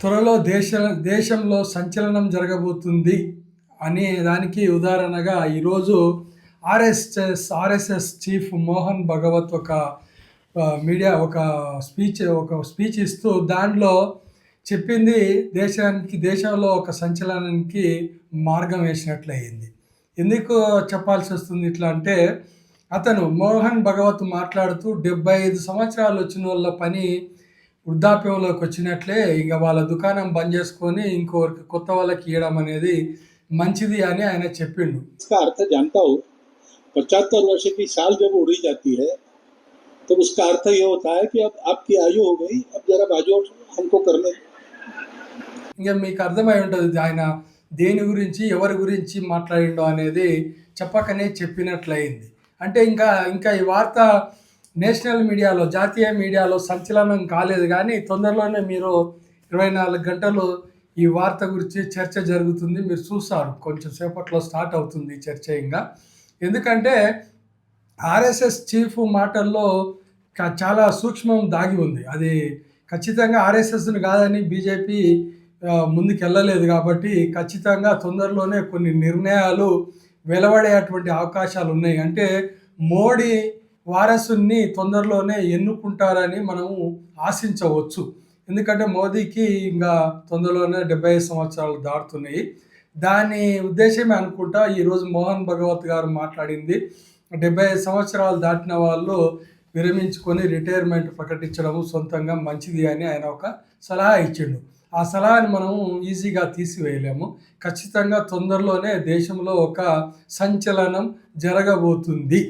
త్వరలో దేశంలో సంచలనం జరగబోతుంది అనే దానికి ఉదాహరణగా ఈరోజు ఆర్ఎస్ఎస్ చీఫ్ మోహన్ భగవత్ ఒక స్పీచ్ ఇస్తూ దాంట్లో చెప్పింది దేశంలో ఒక సంచలనానికి మార్గం వేసినట్లయింది. ఎందుకు చెప్పాల్సి వస్తుంది ఇట్లా అంటే, అతను మోహన్ భగవత్ మాట్లాడుతూ 75 సంవత్సరాలు వచ్చిన వాళ్ళ పని వృద్ధాప్యంలోకి వచ్చినట్లే ఇక వాళ్ళ దుకాణం బంద్ చేసుకొని ఇంకొకరికి కొత్త వాళ్ళకి ఇవ్వడం అనేది మంచిది అని ఆయన చెప్పిండు. इसका अर्थ जानता हो, 75 वर्ष की साल जब उड़ी जाती है तो उसका अर्थ ये होता है कि अब आपकी आयु हो गई, अब जरा बाजू हमको करने. ఇంకా మీకు అర్థమై ఉంటుంది ఆయన దేని గురించి ఎవరి గురించి మాట్లాడిండో అనేది చెప్పకనే చెప్పినట్లయింది. అంటే ఇంకా ఈ వార్త నేషనల్ మీడియాలో, జాతీయ మీడియాలో సంచలనం కాలేదు, కానీ తొందరలోనే మీరు 24 గంటలు ఈ వార్త గురించి చర్చ జరుగుతుంది. మీరు చూస్తారు, కొంచెం సేపట్లో స్టార్ట్ అవుతుంది చర్చ. ఇంకా ఎందుకంటే ఆర్ఎస్ఎస్ చీఫ్ మాటల్లో చాలా సూక్ష్మం దాగి ఉంది. అది ఖచ్చితంగా ఆర్ఎస్ఎస్ని కాదని బీజేపీ ముందుకెళ్ళలేదు కాబట్టి ఖచ్చితంగా తొందరలోనే కొన్ని నిర్ణయాలు వెలువడేటువంటి అవకాశాలు ఉన్నాయి. అంటే మోడీ వారసుని తొందరలోనే ఎన్నుకుంటారని మనము ఆశించవచ్చు. ఎందుకంటే మోదీకి ఇంకా తొందరలోనే 75 సంవత్సరాలు దాటుతున్నాయి. దాని ఉద్దేశమే అనుకుంటా ఈరోజు మోహన్ భగవత్ గారు మాట్లాడింది. 75 సంవత్సరాలు దాటిన వాళ్ళు విరమించుకొని రిటైర్మెంట్ ప్రకటించడం సొంతంగా మంచిది అని ఆయన ఒక సలహా ఇచ్చిండు. ఆ సలహాని మనము ఈజీగా తీసివేయలేము. ఖచ్చితంగా తొందరలోనే దేశంలో ఒక సంచలనం జరగబోతుంది.